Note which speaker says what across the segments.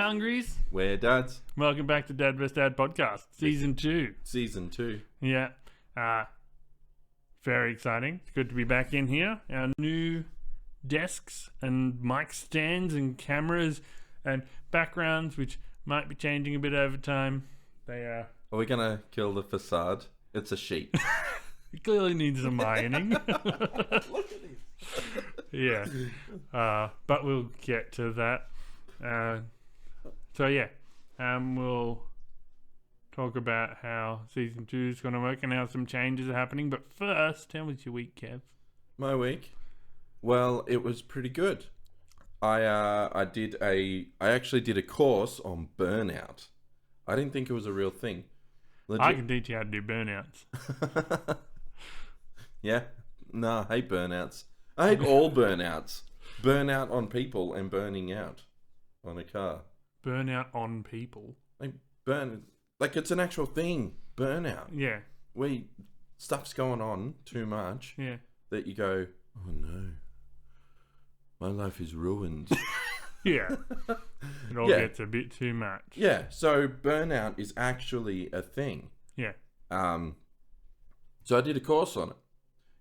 Speaker 1: Hungries.
Speaker 2: We're dads.
Speaker 1: Welcome back to Dad vs. Dad podcast, season 2.
Speaker 2: Season 2.
Speaker 1: Yeah. Very exciting. It's good to be back in here. Our new desks and mic stands and cameras and backgrounds, which might be changing a bit over time. They
Speaker 2: Are we going to kill the facade? It's a sheet.
Speaker 1: it clearly needs some ironing.
Speaker 2: Look at this.
Speaker 1: Yeah. But we'll get to that. We'll talk about how season 2 is going to work and how some changes are happening. But first, how was your week, Kev?
Speaker 2: My week? Well, it was pretty good. I actually did a course on burnout. I didn't think it was a real thing. Legit.
Speaker 1: I can teach you how to do burnouts.
Speaker 2: Yeah? No, I hate burnouts. I hate all burnouts. Burnout on people and burning out on a car.
Speaker 1: Burnout on people?
Speaker 2: Like it's an actual thing. Burnout.
Speaker 1: Yeah.
Speaker 2: Where stuff's going on too much.
Speaker 1: Yeah.
Speaker 2: That you go, oh no, my life is ruined.
Speaker 1: Yeah. It all gets a bit too much.
Speaker 2: Yeah. So burnout is actually a thing.
Speaker 1: Yeah.
Speaker 2: So I did a course on it.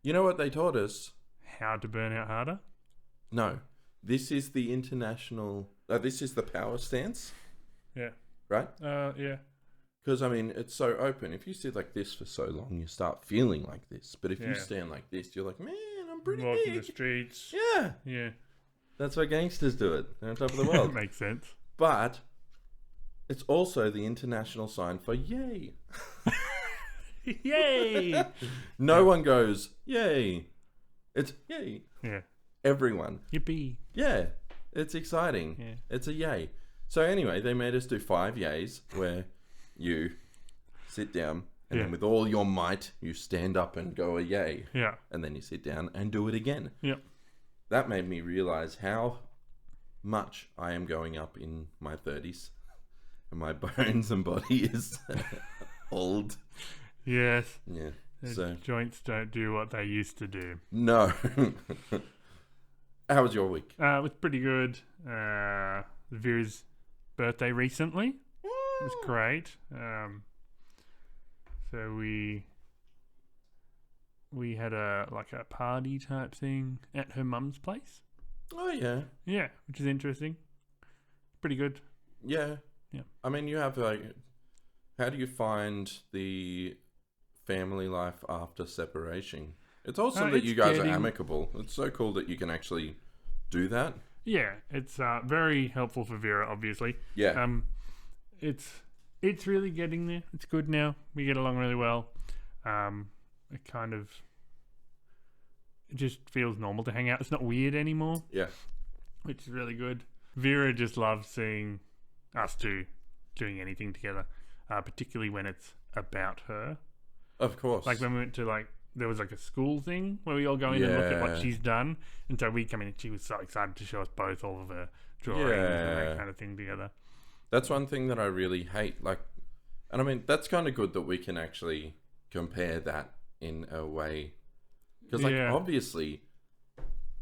Speaker 2: You know what they taught us?
Speaker 1: How to burn out harder?
Speaker 2: No. This is the international... this is the power stance.
Speaker 1: Yeah.
Speaker 2: Right?
Speaker 1: Yeah.
Speaker 2: Because, I mean, it's so open. If you sit like this for so long, you start feeling like this. But if you stand like this, you're like, man, I'm pretty
Speaker 1: Walking
Speaker 2: big.
Speaker 1: the streets.
Speaker 2: Yeah.
Speaker 1: Yeah.
Speaker 2: That's why gangsters do it. They're on top of the world.
Speaker 1: Makes sense.
Speaker 2: But it's also the international sign for yay.
Speaker 1: Yay!
Speaker 2: No one goes, yay. It's yay.
Speaker 1: Yeah.
Speaker 2: Everyone.
Speaker 1: Yippee.
Speaker 2: Yeah. It's exciting.
Speaker 1: Yeah.
Speaker 2: It's a yay. So anyway, they made us do 5 yays where you sit down and then with all your might, you stand up and go a yay.
Speaker 1: Yeah.
Speaker 2: And then you sit down and do it again.
Speaker 1: Yep.
Speaker 2: That made me realize how much I am going up in my 30s. And my bones and body is old.
Speaker 1: Yes.
Speaker 2: Yeah.
Speaker 1: The joints don't do what they used to do.
Speaker 2: No. How was your week?
Speaker 1: It was pretty good. Vera's birthday recently. It was great. So we had a party type thing at her mum's place.
Speaker 2: Oh yeah.
Speaker 1: Yeah, which is interesting. Pretty good.
Speaker 2: Yeah.
Speaker 1: Yeah.
Speaker 2: I mean, you have how do you find the family life after separation? It's awesome that you guys are amicable. It's so cool that you can actually do that.
Speaker 1: Yeah, it's very helpful for Vera, obviously.
Speaker 2: Yeah.
Speaker 1: It's really getting there. It's good now. We get along really well. It just feels normal to hang out. It's not weird anymore.
Speaker 2: Yeah.
Speaker 1: Which is really good. Vera just loves seeing us two doing anything together, particularly when it's about her.
Speaker 2: Of course.
Speaker 1: Like when we went to there was a school thing where we all go in and look at what she's done. And so we come in and she was so excited to show us both all of her drawings and that kind of thing together.
Speaker 2: That's one thing that I really hate. And I mean, that's kind of good that we can actually compare that in a way. Because obviously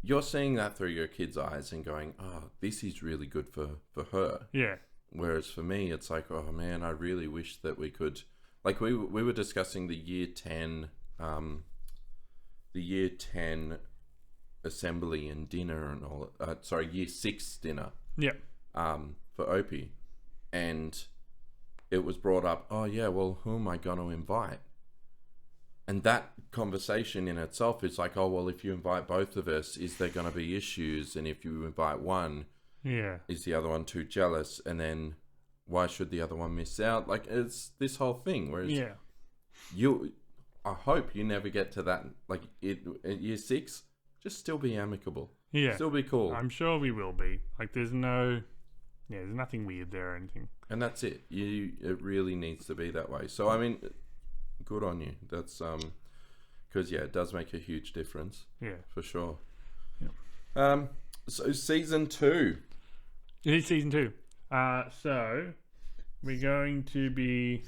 Speaker 2: you're seeing that through your kid's eyes and going, oh, this is really good for her.
Speaker 1: Yeah. Whereas
Speaker 2: for me, it's like, oh man, I really wish that we could, we were discussing the year 10 assembly and dinner and all. Year 6 dinner.
Speaker 1: Yeah.
Speaker 2: For Opie, and it was brought up. Oh yeah, well, who am I going to invite? And that conversation in itself is like, oh well, if you invite both of us, is there going to be issues? And if you invite one, is the other one too jealous? And then why should the other one miss out? It's this whole thing. Whereas I hope you never get to that. At year 6, just still be amicable.
Speaker 1: Yeah.
Speaker 2: Still be cool.
Speaker 1: I'm sure we will be. There's nothing weird there or anything.
Speaker 2: And that's it. It really needs to be that way. So, I mean, good on you. That's, because, it does make a huge difference. Yeah. For sure. Yeah. So, season 2.
Speaker 1: It is season 2. So, we're going to be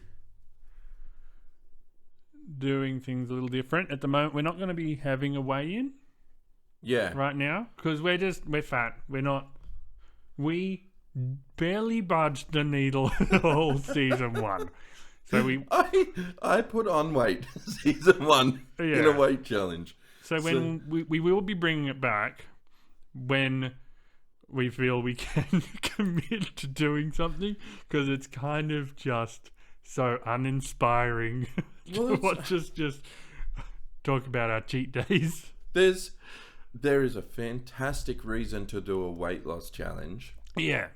Speaker 1: doing things a little different. At the moment, we're not going to be having a weigh-in.
Speaker 2: Yeah.
Speaker 1: Right now, because we're fat. We barely budged the needle all season 1. So
Speaker 2: I put on weight season 1 in a
Speaker 1: Yeah.
Speaker 2: weight challenge.
Speaker 1: So when we will be bringing it back when we feel we can commit to doing something, because it's kind of just so uninspiring to watch us just talk about our cheat days.
Speaker 2: There is a fantastic reason to do a weight loss challenge,
Speaker 1: Yeah.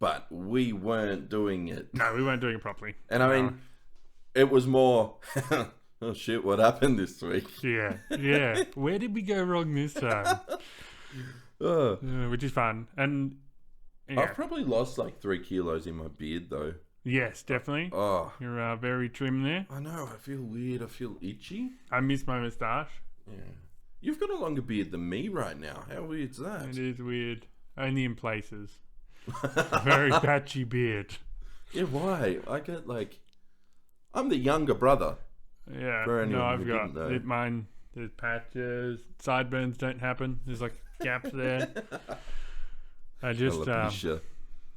Speaker 2: but we weren't doing it.
Speaker 1: No, we weren't doing it properly.
Speaker 2: And I mean, it was more, oh shit, what happened this week?
Speaker 1: Yeah. Where did we go wrong this time? Which is fun. And yeah.
Speaker 2: I've probably lost like 3 kilos in my beard though.
Speaker 1: Yes, definitely.
Speaker 2: Oh,
Speaker 1: You're very trim there.
Speaker 2: I know. I feel weird. I feel itchy.
Speaker 1: I miss my moustache.
Speaker 2: Yeah. You've got a longer beard than me right now. How weird's that?
Speaker 1: It is weird. Only in places. Very patchy beard.
Speaker 2: Yeah, why? I get like... I'm the younger brother.
Speaker 1: Yeah.
Speaker 2: For anyone
Speaker 1: No,
Speaker 2: who
Speaker 1: I've got
Speaker 2: didn't know.
Speaker 1: it. Mine. There's patches. Sideburns don't happen. There's like gaps there. I just
Speaker 2: Alopecia.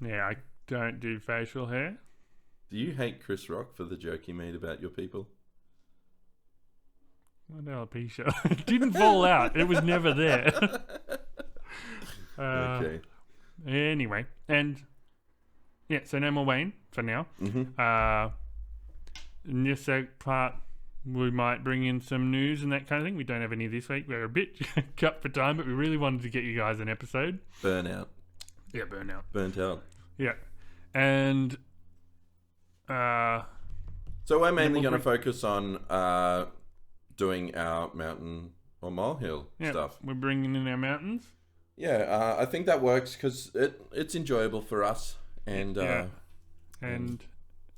Speaker 1: yeah. I don't do facial hair.
Speaker 2: Do you hate Chris Rock for the joke he made about your people?
Speaker 1: What alopecia? It didn't fall out. It was never there.
Speaker 2: Okay.
Speaker 1: Anyway, and yeah, so no more Wayne for now.
Speaker 2: Mm-hmm.
Speaker 1: In this part, we might bring in some news and that kind of thing. We don't have any this week. We're a bit cut for time, but we really wanted to get you guys an episode.
Speaker 2: Burnout.
Speaker 1: Yeah, burnout.
Speaker 2: Burnt out.
Speaker 1: Yeah, and
Speaker 2: So we're mainly going to focus on doing our mountain or molehill stuff.
Speaker 1: We're bringing in our mountains.
Speaker 2: Yeah, I think that works because it's enjoyable for us and
Speaker 1: and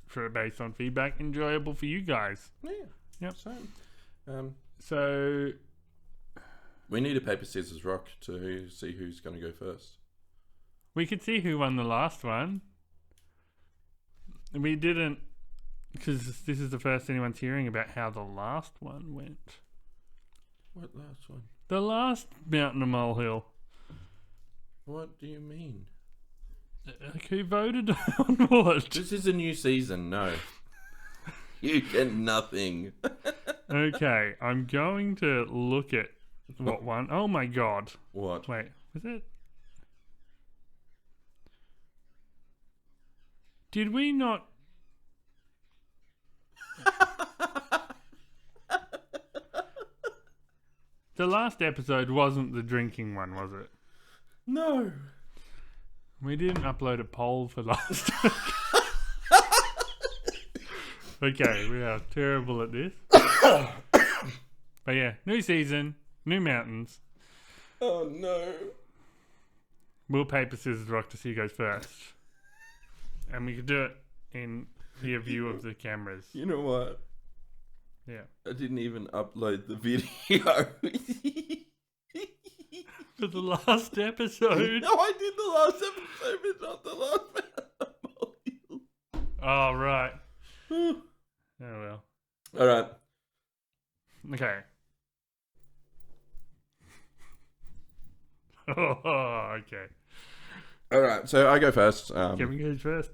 Speaker 1: for based on feedback, enjoyable for you guys.
Speaker 2: Yeah.
Speaker 1: Yep.
Speaker 2: So
Speaker 1: So
Speaker 2: we need a paper scissors rock to see who's going to go first.
Speaker 1: we could see who won the last one. We didn't, because this is the first anyone's hearing about how the last one went.
Speaker 2: What last one?
Speaker 1: The last mountain or molehill.
Speaker 2: What do you mean?
Speaker 1: Like, who voted on what?
Speaker 2: This is a new season. No, you get nothing.
Speaker 1: Okay, I'm going to look at what one. Oh my god.
Speaker 2: What?
Speaker 1: Wait, was it? Did we not? The last episode wasn't the drinking one, was it?
Speaker 2: No.
Speaker 1: We didn't upload a poll for last week. Okay, we are terrible at this. But yeah, new season, new mountains.
Speaker 2: Oh no.
Speaker 1: We'll paper, scissors, rock to see who goes first. And we could do it in the view of the cameras.
Speaker 2: You know what?
Speaker 1: Yeah.
Speaker 2: I didn't even upload the video.
Speaker 1: For the last episode.
Speaker 2: No, I did the last episode, but not the last one.
Speaker 1: Oh, right. Oh, well.
Speaker 2: All right.
Speaker 1: Okay. Oh, okay.
Speaker 2: All right. So I go first.
Speaker 1: Kevin goes first.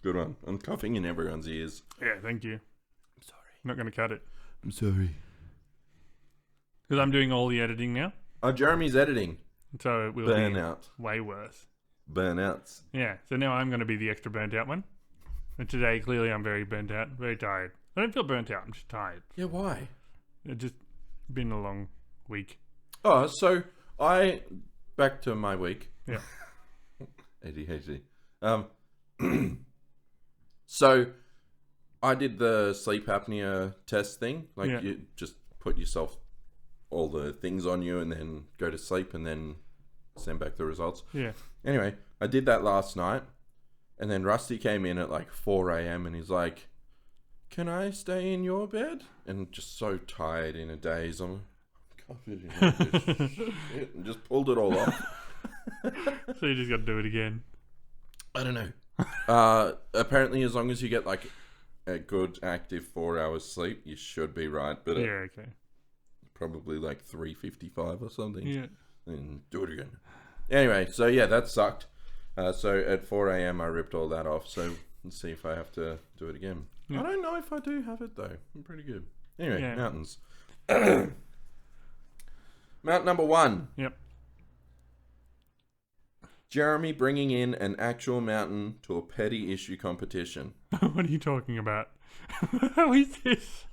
Speaker 2: Good one. I'm coughing in everyone's ears.
Speaker 1: Yeah, thank you.
Speaker 2: I'm sorry.
Speaker 1: I'm not going to cut it.
Speaker 2: I'm sorry.
Speaker 1: Because I'm doing all the editing now.
Speaker 2: Oh, Jeremy's editing.
Speaker 1: So it will
Speaker 2: Burnout.
Speaker 1: be way worse.
Speaker 2: Burnouts.
Speaker 1: Yeah, so now I'm going to be the extra burnt out one. And today, clearly, I'm very burnt out, very tired. I don't feel burnt out, I'm just tired.
Speaker 2: Yeah, why?
Speaker 1: It's just been a long week.
Speaker 2: Oh, so back to my week.
Speaker 1: Yeah.
Speaker 2: ADHD. So I did the sleep apnea test thing. Like
Speaker 1: Yeah.
Speaker 2: you just put yourself all the things on you and then go to sleep and then send back the results.
Speaker 1: Yeah.
Speaker 2: Anyway, I did that last night and then Rusty came in at like 4 a.m. and he's like, "Can I stay in your bed?" And just so tired in a daze. I'm covered in all this shit and just pulled it all off.
Speaker 1: So you just got to do it again.
Speaker 2: I don't know. Apparently, as long as you get like a good active 4 hours sleep, you should be right. But
Speaker 1: Yeah, okay.
Speaker 2: probably like 3:55 or something.
Speaker 1: Yeah.
Speaker 2: And do it again. Anyway, so yeah, that sucked. So at 4 a.m. I ripped all that off. So let's see if I have to do it again.
Speaker 1: Yeah.
Speaker 2: I don't know if I do have it though. I'm pretty good. Anyway,
Speaker 1: Yeah.
Speaker 2: mountains. Mount number 1.
Speaker 1: Yep.
Speaker 2: Jeremy bringing in an actual mountain to a petty issue competition.
Speaker 1: What are you talking about? How is this?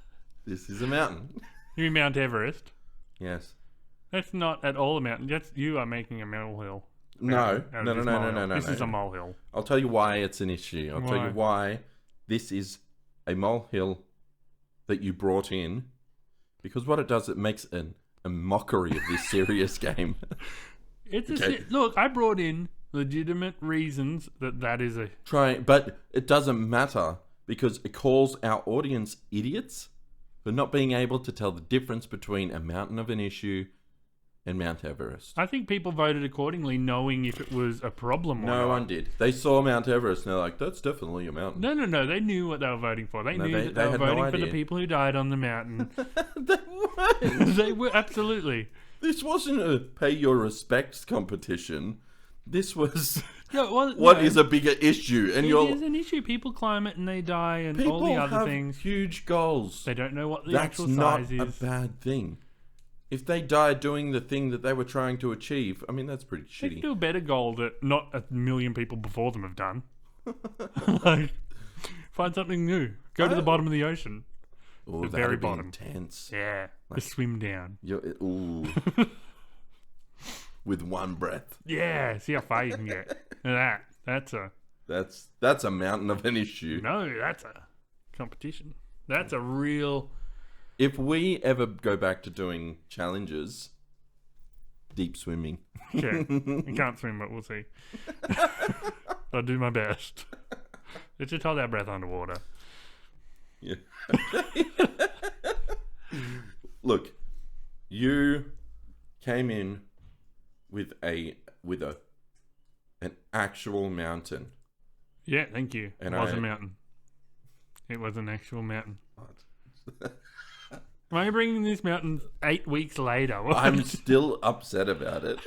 Speaker 2: This is a mountain.
Speaker 1: You mean Mount Everest?
Speaker 2: Yes.
Speaker 1: That's not at all a mountain. You are making a molehill.
Speaker 2: No.
Speaker 1: Out of
Speaker 2: No.
Speaker 1: this
Speaker 2: No.
Speaker 1: molehill.
Speaker 2: No.
Speaker 1: This is
Speaker 2: no.
Speaker 1: a molehill.
Speaker 2: I'll tell you why it's an issue. I'll tell
Speaker 1: Why?
Speaker 2: you why this is a molehill that you brought in. Because what it does, it makes a mockery of this serious game.
Speaker 1: It's
Speaker 2: Okay.
Speaker 1: look. I brought in legitimate reasons that is a.
Speaker 2: But it doesn't matter because it calls our audience idiots for not being able to tell the difference between a mountain of an issue and Mount Everest.
Speaker 1: I think people voted accordingly, knowing if it was a problem or
Speaker 2: No
Speaker 1: not.
Speaker 2: one did. They saw Mount Everest and they're like, that's definitely a mountain.
Speaker 1: No. They knew what they were voting for. They
Speaker 2: No,
Speaker 1: knew
Speaker 2: they-
Speaker 1: that
Speaker 2: they
Speaker 1: they were
Speaker 2: had no
Speaker 1: voting for the
Speaker 2: idea.
Speaker 1: people who died on the mountain.
Speaker 2: They weren't.
Speaker 1: They were absolutely.
Speaker 2: This wasn't a pay your respects competition. This was
Speaker 1: No, well,
Speaker 2: what
Speaker 1: no,
Speaker 2: is a bigger issue. And
Speaker 1: It
Speaker 2: you're
Speaker 1: is an issue. People climb it and they die, and
Speaker 2: people
Speaker 1: all the other
Speaker 2: have
Speaker 1: things.
Speaker 2: huge goals.
Speaker 1: They don't know what the
Speaker 2: That's
Speaker 1: actual
Speaker 2: not
Speaker 1: size
Speaker 2: a
Speaker 1: is.
Speaker 2: bad thing. If they die doing the thing that they were trying to achieve, I mean, that's pretty
Speaker 1: They can
Speaker 2: shitty.
Speaker 1: do a better goal that not a million people before them have done. Like, find something new. Go to the bottom of the ocean.
Speaker 2: Oh,
Speaker 1: the
Speaker 2: that'd
Speaker 1: very
Speaker 2: be
Speaker 1: bottom.
Speaker 2: intense.
Speaker 1: Yeah, just swim down.
Speaker 2: Ooh. With one breath.
Speaker 1: Yeah, see how far you can get. And that's a
Speaker 2: That's a mountain of an issue.
Speaker 1: no. That's a competition. That's a real.
Speaker 2: If we ever go back to doing challenges, deep swimming.
Speaker 1: Yeah, I can't swim, but we'll see. I'll do my best. Let's just hold our breath underwater.
Speaker 2: Yeah. Look, you came in with an actual mountain.
Speaker 1: Yeah, thank you.
Speaker 2: And
Speaker 1: It was
Speaker 2: I-
Speaker 1: a mountain. It was an actual mountain. Why are you bringing this mountain 8 weeks later?
Speaker 2: I'm still upset about it.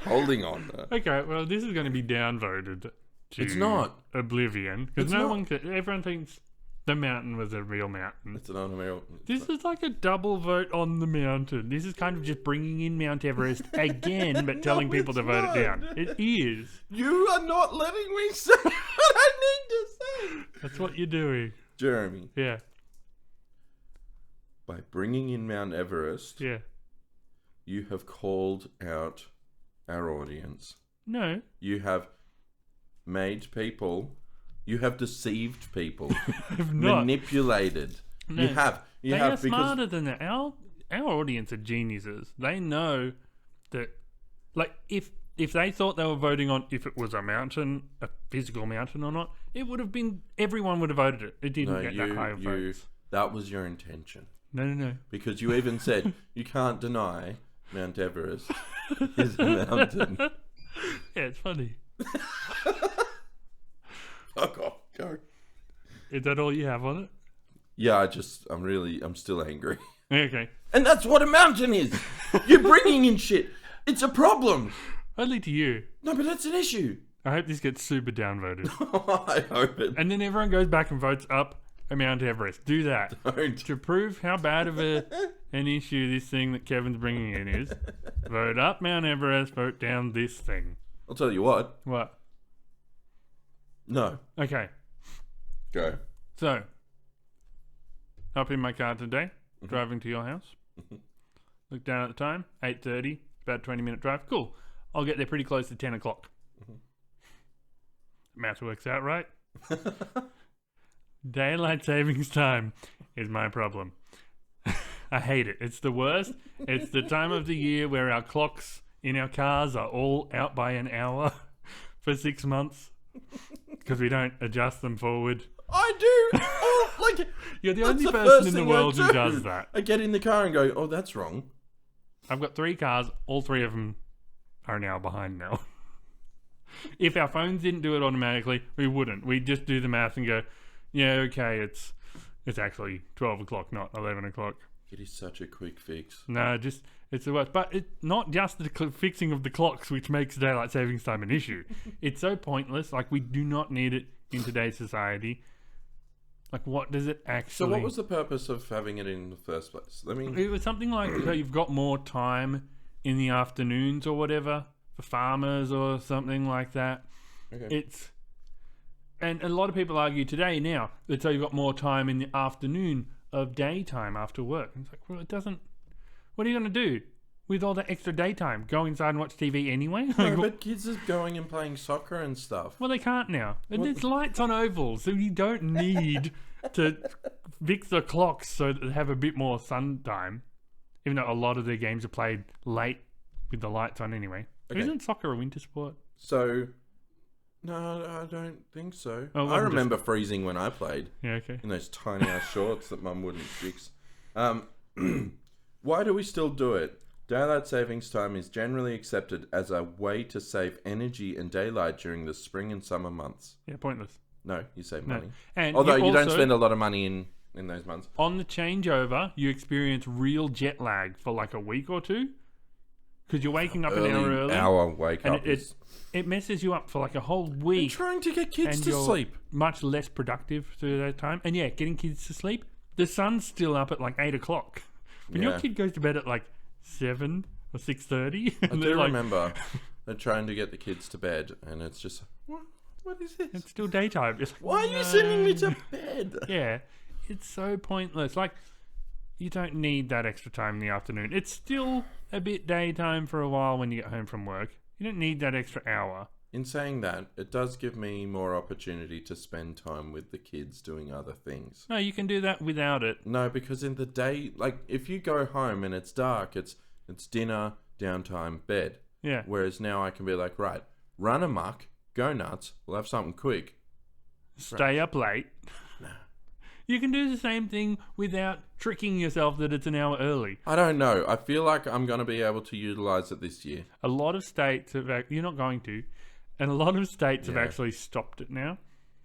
Speaker 2: Holding on.
Speaker 1: Okay, well, this is going to be downvoted to
Speaker 2: It's not.
Speaker 1: oblivion because
Speaker 2: It's
Speaker 1: no
Speaker 2: not.
Speaker 1: one could. Everyone thinks the mountain was a real mountain.
Speaker 2: It's an unreal.
Speaker 1: This is like a double vote on the mountain. This is kind of just bringing in Mount Everest again, but telling
Speaker 2: No,
Speaker 1: people to
Speaker 2: it's
Speaker 1: vote
Speaker 2: not.
Speaker 1: it down. It is.
Speaker 2: You are not letting me say what I need to say.
Speaker 1: That's what you're doing.
Speaker 2: Jeremy,
Speaker 1: Yeah,
Speaker 2: by bringing in Mount Everest,
Speaker 1: yeah.
Speaker 2: you have called out our audience.
Speaker 1: No,
Speaker 2: You have made people. You have deceived people.
Speaker 1: I've not.
Speaker 2: Manipulated.
Speaker 1: No.
Speaker 2: You have. You
Speaker 1: They
Speaker 2: have
Speaker 1: are
Speaker 2: because
Speaker 1: smarter than that. Our audience are geniuses. They know that, like, if they thought they were voting on if it was a mountain, a physical mountain or not, it would have been, everyone would have voted it. It didn't
Speaker 2: no,
Speaker 1: get that high of votes.
Speaker 2: that was your intention.
Speaker 1: No.
Speaker 2: Because you even said you can't deny Mount Everest is a mountain.
Speaker 1: Yeah, it's funny.
Speaker 2: Fuck off. Go.
Speaker 1: Is that all you have on it?
Speaker 2: Yeah, I'm still angry.
Speaker 1: Okay.
Speaker 2: And that's what a mountain is. You're bringing in shit. It's a problem.
Speaker 1: Only to you.
Speaker 2: No, but it's an issue.
Speaker 1: I hope this gets super downvoted.
Speaker 2: I hope it
Speaker 1: And then everyone goes back and votes up a Mount Everest. Do that.
Speaker 2: don't.
Speaker 1: To prove how bad of an issue this thing that Kevin's bringing in is, vote up Mount Everest, vote down this thing.
Speaker 2: I'll tell you what.
Speaker 1: What?
Speaker 2: No.
Speaker 1: Okay.
Speaker 2: Go.
Speaker 1: So, up in my car today, driving to your house. Look down at the time, 8:30, about a 20-minute drive. Cool. I'll get there pretty close to 10 o'clock. Math works out right. Daylight savings time is my problem. I hate it. It's the worst. It's the time of the year where our clocks in our cars are all out by an hour for 6 months because we don't adjust them forward.
Speaker 2: I do. Oh, like
Speaker 1: You're the
Speaker 2: that's
Speaker 1: only
Speaker 2: the
Speaker 1: person
Speaker 2: first
Speaker 1: in the
Speaker 2: thing
Speaker 1: world
Speaker 2: I
Speaker 1: who
Speaker 2: do.
Speaker 1: does that.
Speaker 2: I get in the car and go, oh, that's wrong.
Speaker 1: I've got 3 cars. All 3 of them are an hour behind now. If our phones didn't do it automatically, we wouldn't. We'd just do the math and go, yeah, okay, it's actually 12 o'clock, not 11 o'clock.
Speaker 2: It is such a quick fix.
Speaker 1: No, just it's the worst. But it's not just the fixing of the clocks which makes daylight savings time an issue. It's so pointless. Like, we do not need it in today's society. Like, what does it actually...
Speaker 2: So what was the purpose of having it in the first place?
Speaker 1: It was something like that you've got more time in the afternoons or whatever for farmers or something like that.
Speaker 2: Okay.
Speaker 1: And a lot of people argue today now that so you've got more time in the afternoon of daytime after work. And it's like, well, it doesn't... What are you going to do with all that extra daytime? Go inside and watch TV anyway?
Speaker 2: No, but kids are going and playing soccer and stuff.
Speaker 1: Well, they can't now. And there's lights on ovals, so you don't need to fix the clocks so that they have a bit more sun time. Even though a lot of their games are played late with the lights on anyway.
Speaker 2: Okay.
Speaker 1: Isn't soccer a winter sport?
Speaker 2: So, no, I don't think so.
Speaker 1: Oh,
Speaker 2: I remember freezing when I played.
Speaker 1: Yeah, okay.
Speaker 2: In those tiny ass shorts that Mum wouldn't fix. Why do we still do it? Daylight savings time is generally accepted as a way to save energy and daylight during the spring and summer months.
Speaker 1: Yeah, pointless.
Speaker 2: No, you save
Speaker 1: No.
Speaker 2: money.
Speaker 1: And
Speaker 2: Although you don't
Speaker 1: also-
Speaker 2: spend a lot of money in those months.
Speaker 1: On the changeover, you experience real jet lag for like a week or two. Because you're waking up an hour early.
Speaker 2: Hour wake
Speaker 1: and
Speaker 2: up.
Speaker 1: it messes you up for like a whole
Speaker 2: I'm
Speaker 1: week.
Speaker 2: trying to get kids
Speaker 1: and
Speaker 2: to
Speaker 1: you're
Speaker 2: sleep.
Speaker 1: much less productive through that time. And yeah, getting kids to sleep. The sun's still up at like 8 o'clock. When your
Speaker 2: Yeah.
Speaker 1: kid goes to bed at like 7 or 6:30,
Speaker 2: I do remember they're trying to get the kids to bed, and it's just, what is this?
Speaker 1: it's still daytime. It's like,
Speaker 2: Why are you sending me to bed?
Speaker 1: Yeah, it's so pointless. Like, you don't need that extra time in the afternoon. It's still a bit daytime for a while when you get home from work. You don't need that extra hour.
Speaker 2: In saying that, it does give me more opportunity to spend time with the kids doing other things.
Speaker 1: No, you can do that without it.
Speaker 2: No, because in the day, like if you go home and it's dark, it's dinner, downtime, bed.
Speaker 1: Yeah.
Speaker 2: Whereas now I can be like, right, run amok, go nuts, we'll have something quick.
Speaker 1: Stay up late.
Speaker 2: No.
Speaker 1: You can do the same thing without tricking yourself that it's an hour early.
Speaker 2: I don't know. I feel like I'm going to be able to utilize it this year.
Speaker 1: A lot of states have... You're not going to. And a lot of states have
Speaker 2: Yeah.
Speaker 1: actually stopped it now.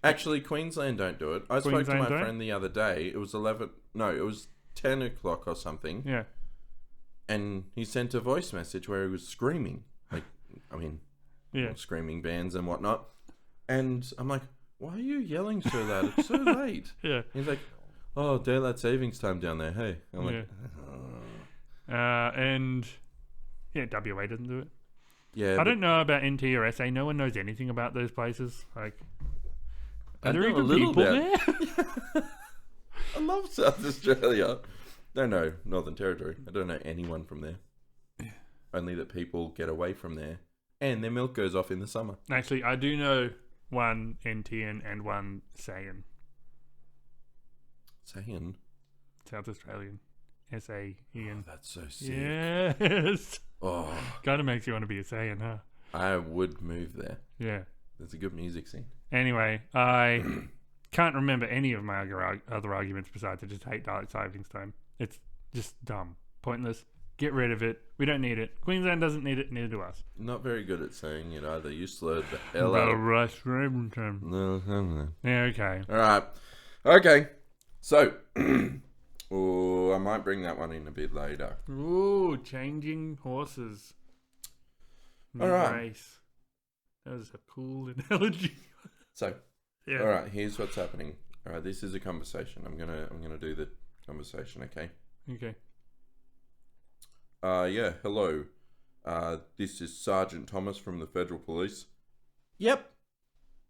Speaker 2: Actually, Queensland don't do it. I spoke to
Speaker 1: Queensland
Speaker 2: my
Speaker 1: don't?
Speaker 2: friend the other day. It was 10 o'clock or something.
Speaker 1: Yeah.
Speaker 2: And he sent a voice message where he was screaming. Like, I mean,
Speaker 1: Yeah.
Speaker 2: screaming bands and whatnot. And I'm like, why are you yelling so loud? It's so late.
Speaker 1: Yeah.
Speaker 2: He's like, oh, daylight savings time down there. Hey. I'm like,
Speaker 1: And... Yeah, WA doesn't do it.
Speaker 2: yeah.
Speaker 1: I don't know about NT or SA. No one knows anything about those places. Like,
Speaker 2: I
Speaker 1: are there
Speaker 2: know a
Speaker 1: even
Speaker 2: little
Speaker 1: people
Speaker 2: bit.
Speaker 1: there?
Speaker 2: I love South Australia. Don't know Northern Territory. I don't know anyone from there. Only that people get away from there. And their milk goes off in the summer.
Speaker 1: Actually, I do know one NTN and one Sayan.
Speaker 2: Saying,
Speaker 1: South Australian. S-A-E-N.
Speaker 2: that's so sick.
Speaker 1: Yes.
Speaker 2: Oh,
Speaker 1: Kind of makes you want to be a Saiyan, huh?
Speaker 2: I would move there.
Speaker 1: Yeah.
Speaker 2: There's a good music scene.
Speaker 1: Anyway, I can't remember any of my other arguments besides I just hate daylight savings time. It's just dumb. Pointless. Get rid of it. We don't need it. Queensland doesn't need it, neither do us.
Speaker 2: Not very good at saying it either. You slurred the hell out of
Speaker 1: Rush saving time.
Speaker 2: No.
Speaker 1: Yeah, okay.
Speaker 2: All right. Okay. So, oh, I might bring that one in a bit later.
Speaker 1: Ooh, changing horses.
Speaker 2: All right.
Speaker 1: Race. That was a cool analogy.
Speaker 2: So,
Speaker 1: Yeah.
Speaker 2: all right. Here's what's happening. All right. This is a conversation. I'm gonna do the conversation. Okay.
Speaker 1: Okay.
Speaker 2: Yeah. Hello. This is Sergeant Thomas from the Federal Police. Yep.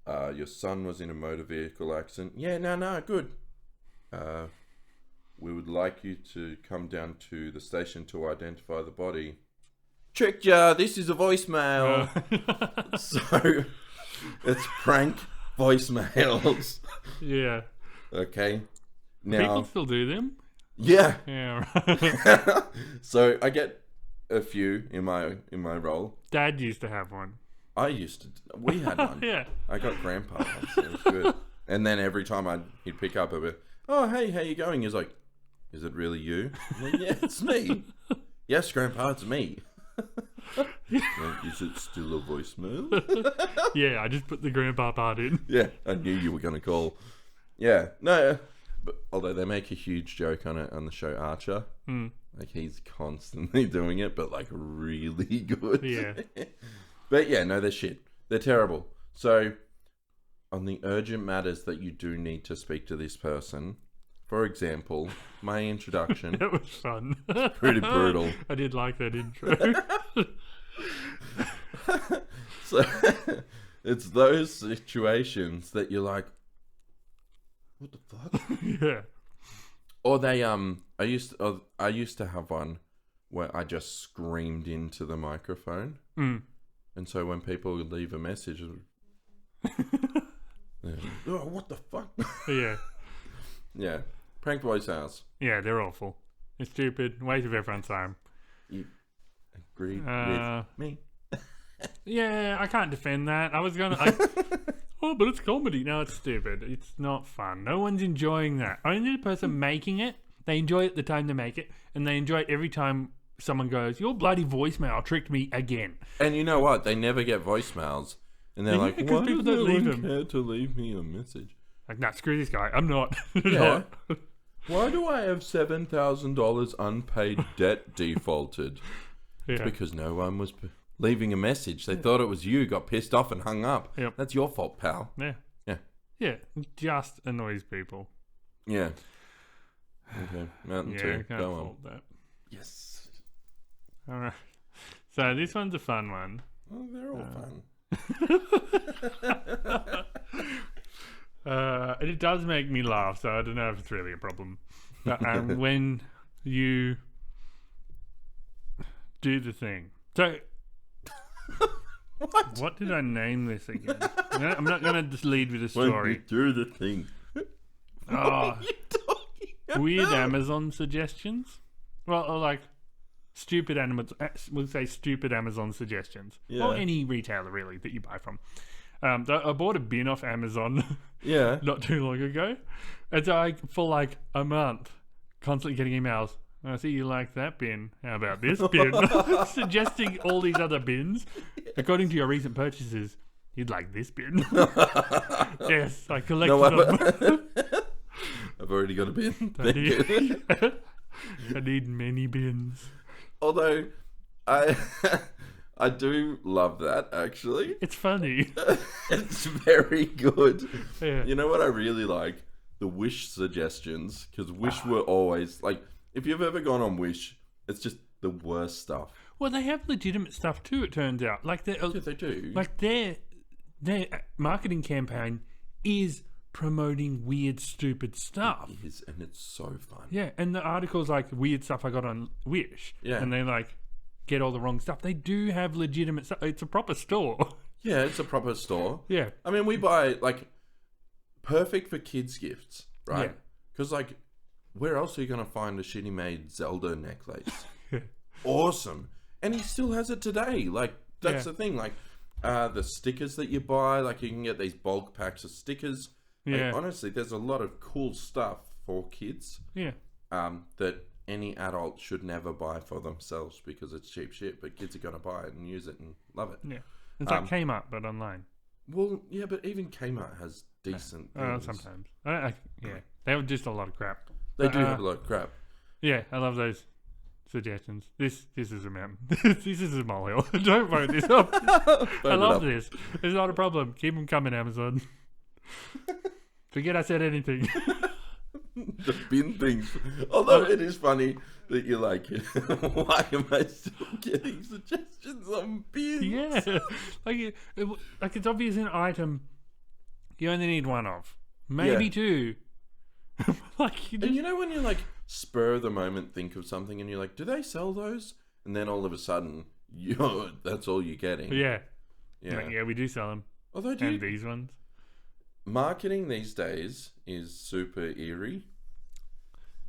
Speaker 2: Your son was in a motor vehicle accident. Yeah. No. Good. We would like you to come down to the station to identify the body. Tricked ya! This is a voicemail. So, it's prank voicemails.
Speaker 1: Yeah.
Speaker 2: Okay. Now,
Speaker 1: People still do them?
Speaker 2: yeah.
Speaker 1: Yeah, right.
Speaker 2: So I get a few in my role.
Speaker 1: Dad used to have one.
Speaker 2: I used to. We had one.
Speaker 1: Yeah.
Speaker 2: I got grandpa once. It was good. And then every time he'd pick up a bit. Oh, hey, how you going? He's like, is it really you? I'm like, yeah, it's me. Yes, grandpa, it's me. Is it still a voicemail?
Speaker 1: Yeah, I just put the grandpa part in.
Speaker 2: Yeah, I knew you were going to call. Yeah, no, But although they make a huge joke on it on the show Archer, like he's constantly doing it, but like really good.
Speaker 1: Yeah.
Speaker 2: But yeah, no, they're shit. They're terrible. So on the urgent matters that you do need to speak to this person, for example, my introduction.
Speaker 1: That was fun.
Speaker 2: Pretty brutal.
Speaker 1: I did like that intro.
Speaker 2: So it's those situations that you're like, what the fuck?
Speaker 1: Yeah.
Speaker 2: Or they I used to have one where I just screamed into the microphone, and so when people would leave a message, oh, what the fuck?
Speaker 1: Yeah.
Speaker 2: Yeah, prank voicemails.
Speaker 1: Yeah, they're awful. It's stupid. Waste of everyone's time.
Speaker 2: You agree with me?
Speaker 1: Yeah, I can't defend that. I was gonna. Oh, but it's comedy. No, it's stupid. It's not fun. No one's enjoying that. Only the person making it. They enjoy it the time they make it, and they enjoy it every time someone goes, "Your bloody voicemail tricked me again."
Speaker 2: And you know what? They never get voicemails, and they're like,
Speaker 1: because
Speaker 2: "Why
Speaker 1: people
Speaker 2: does
Speaker 1: don't
Speaker 2: no
Speaker 1: leave
Speaker 2: one
Speaker 1: them."
Speaker 2: care to leave me a message?
Speaker 1: Like, nah, screw this guy. I'm not.
Speaker 2: Yeah. Why do I have $7,000 unpaid debt defaulted?
Speaker 1: Yeah.
Speaker 2: It's because no one was leaving a message. They thought it was you, got pissed off and hung up.
Speaker 1: Yep.
Speaker 2: That's your fault, pal.
Speaker 1: Yeah.
Speaker 2: Yeah.
Speaker 1: Yeah. Just annoys people.
Speaker 2: Yeah. Okay. Mountain
Speaker 1: Yeah,
Speaker 2: 2.
Speaker 1: I can't
Speaker 2: Go on.
Speaker 1: fault that.
Speaker 2: Yes.
Speaker 1: All right. So this one's a fun one.
Speaker 2: Oh, they're all fun.
Speaker 1: It does make me laugh, so I don't know if it's really a problem. But when you do the thing. So, what did I name this again? I'm not going to just lead with a
Speaker 2: When
Speaker 1: story.
Speaker 2: you do the thing.
Speaker 1: What are you talking about? Weird Amazon suggestions? Well, or like stupid we'll say stupid Amazon suggestions.
Speaker 2: Yeah.
Speaker 1: Or any retailer, really, that you buy from. I bought a bin off Amazon
Speaker 2: Yeah.
Speaker 1: not too long ago. And so for like a month, constantly getting emails. I see you like that bin. How about this bin? Suggesting all these other bins. According to your recent purchases, you'd like this bin. Yes, I collected them.
Speaker 2: I've already got a bin.
Speaker 1: I need many bins.
Speaker 2: Although, I do love that, actually.
Speaker 1: It's funny.
Speaker 2: It's very good.
Speaker 1: Yeah.
Speaker 2: You know what I really like? The Wish suggestions. Because Wish were always, like, if you've ever gone on Wish, it's just the worst stuff.
Speaker 1: Well, they have legitimate stuff too, it turns out. Like
Speaker 2: Yeah, they do.
Speaker 1: Like their marketing campaign is promoting weird, stupid stuff.
Speaker 2: It is, and it's so fun.
Speaker 1: Yeah, and the article's like weird stuff I got on Wish.
Speaker 2: Yeah.
Speaker 1: And they like get all the wrong stuff. They do have legitimate stuff. It's a proper store.
Speaker 2: Yeah, it's a proper store.
Speaker 1: Yeah.
Speaker 2: I mean, we buy, like, perfect for kids' gifts, right?
Speaker 1: Yeah.
Speaker 2: Because, like, where else are you going to find a shitty made Zelda necklace?
Speaker 1: Yeah.
Speaker 2: Awesome. And he still has it today. Like, that's the thing. Like, the stickers that you buy, like, you can get these bulk packs of stickers.
Speaker 1: Yeah.
Speaker 2: Like, honestly, there's a lot of cool stuff for kids
Speaker 1: Yeah.
Speaker 2: that any adult should never buy for themselves because it's cheap shit, but kids are going to buy it and use it and love it.
Speaker 1: Yeah. It's like Kmart, but online.
Speaker 2: Well, yeah, but even Kmart has decent things.
Speaker 1: Sometimes. Yeah. They have just a lot of crap.
Speaker 2: They do have a lot of crap.
Speaker 1: Yeah, I love those suggestions. This is a mountain. This is a molehill. Don't vote this up. I love this. It's not a problem. Keep them coming, Amazon. Forget I said anything.
Speaker 2: The bin things. Although it is funny that you're like, why am I still getting suggestions on bins?
Speaker 1: Yeah. Like it's obvious an item you only need one of. Maybe two. Like
Speaker 2: And you know when you like spur of the moment think of something and you're like, do they sell those? And then all of a sudden, that's all you're getting.
Speaker 1: Yeah.
Speaker 2: Yeah.
Speaker 1: Like, yeah, we do sell them.
Speaker 2: Although,
Speaker 1: And these ones.
Speaker 2: marketing these days is super eerie.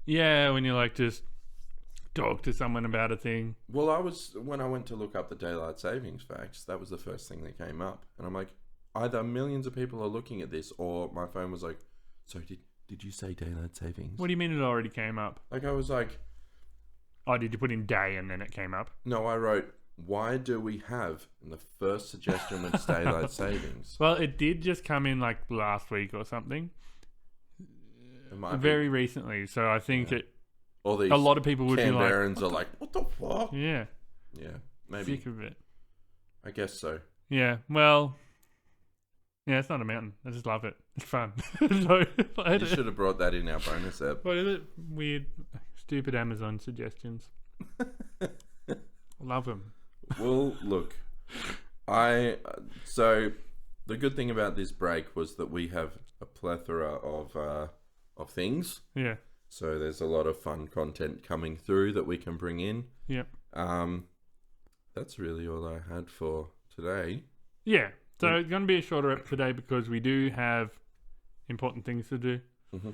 Speaker 1: Yeah, when you like just talk to someone about a thing.
Speaker 2: Well, when I went to look up the daylight savings facts, that was the first thing that came up. And I'm like, either millions of people are looking at this or my phone was like, so did you say daylight savings?
Speaker 1: What do you mean it already came up?
Speaker 2: Like I was like,
Speaker 1: Oh, did you put in day and then it came up?
Speaker 2: no, I wrote, why do we have? And the first suggestion was daylight savings.
Speaker 1: Well, it did just come in like last week or something.
Speaker 2: It might
Speaker 1: very recently. So I think
Speaker 2: Yeah. all these
Speaker 1: a lot of people would be like,
Speaker 2: Canberrans are like, what the fuck?
Speaker 1: yeah,
Speaker 2: Yeah, maybe.
Speaker 1: sick of it.
Speaker 2: I guess so.
Speaker 1: Yeah, well, yeah, it's not a mountain. I just love it. It's fun. So,
Speaker 2: You should have brought that in our bonus app.
Speaker 1: what is it? Weird, stupid Amazon suggestions. Love them.
Speaker 2: Well, look, so the good thing about this break was that we have a plethora of things.
Speaker 1: Yeah.
Speaker 2: So there's a lot of fun content coming through that we can bring in.
Speaker 1: Yep.
Speaker 2: That's really all I had for today.
Speaker 1: Yeah. So it's going to be a shorter episode today because we do have important things to do.
Speaker 2: Mm-hmm.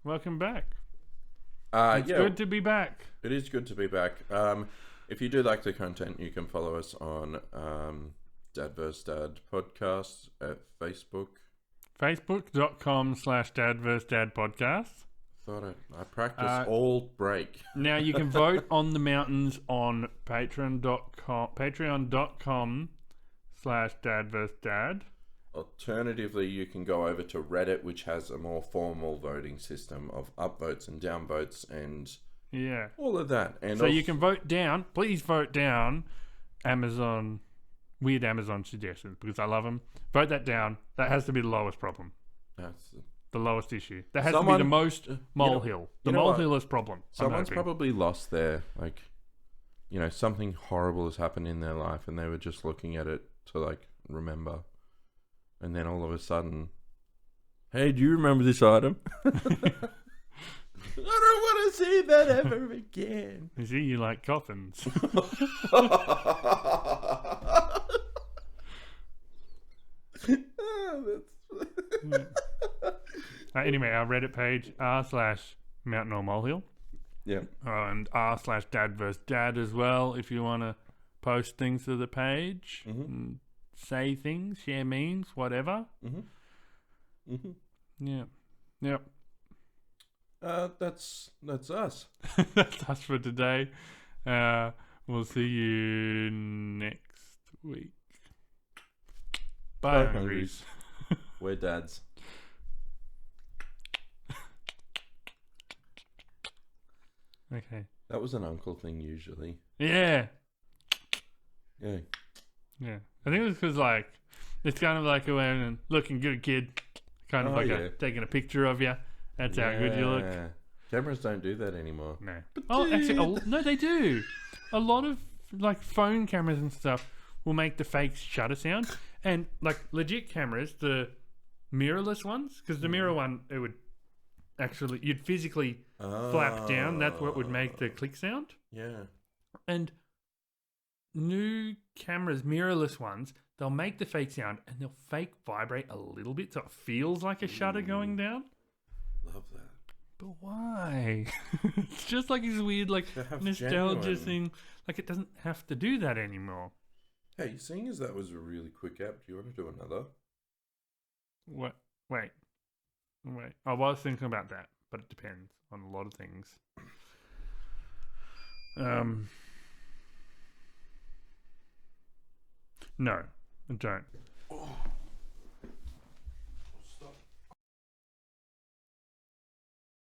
Speaker 1: Welcome back. It's
Speaker 2: Yeah,
Speaker 1: good to be back.
Speaker 2: it is good to be back. If you do like the content, you can follow us on Dad vs. Dad podcast at Facebook.
Speaker 1: Facebook.com/Dad vs. Dad podcast.
Speaker 2: Thought I practiced all break.
Speaker 1: Now you can vote on the mountains on patreon.com/Dad vs. Dad.
Speaker 2: Alternatively, you can go over to Reddit, which has a more formal voting system of upvotes and downvotes and
Speaker 1: Yeah.
Speaker 2: all of that. And
Speaker 1: So you can vote down. Please vote down weird Amazon suggestions because I love them. Vote that down. That has to be the lowest problem.
Speaker 2: That's,
Speaker 1: The lowest issue. That has to be the most molehill. The molehillest problem.
Speaker 2: someone's probably lost their, like, something horrible has happened in their life and they were just looking at it to, like, remember. And then all of a sudden, hey, do you remember this item? I don't want to see that ever again.
Speaker 1: You see, you like coffins. Anyway, our Reddit page r/mountain or molehill.
Speaker 2: Yeah.
Speaker 1: And r/Dad vs. Dad as well if you want to post things to the page. And say things, share memes, whatever. Yeah. Yep.
Speaker 2: That's us.
Speaker 1: That's us for today. We'll see you next week. Bye, Hungries.
Speaker 2: We're dads.
Speaker 1: Okay.
Speaker 2: That was an uncle thing usually.
Speaker 1: Yeah.
Speaker 2: Yeah.
Speaker 1: Yeah. I think it was because, like, it's kind of like a way of looking good, kid. Kind of taking a picture of you. That's how good you look.
Speaker 2: Cameras don't do that anymore.
Speaker 1: No. Actually, no, they do. A lot of, like, phone cameras and stuff will make the fake shutter sound. And, like, legit cameras, the mirrorless ones, because the mirror one, it would actually, you'd physically flap down. That's what would make the click sound.
Speaker 2: Yeah.
Speaker 1: And new cameras, mirrorless ones, they'll make the fake sound and they'll fake vibrate a little bit so it feels like a shutter going down.
Speaker 2: Love that.
Speaker 1: But why? It's just like this weird, like, nostalgia thing. Like, it doesn't have to do that anymore.
Speaker 2: Hey, seeing as that was a really quick app, do you want to do another?
Speaker 1: What? Wait. I was thinking about that, but it depends on a lot of things. No, I don't.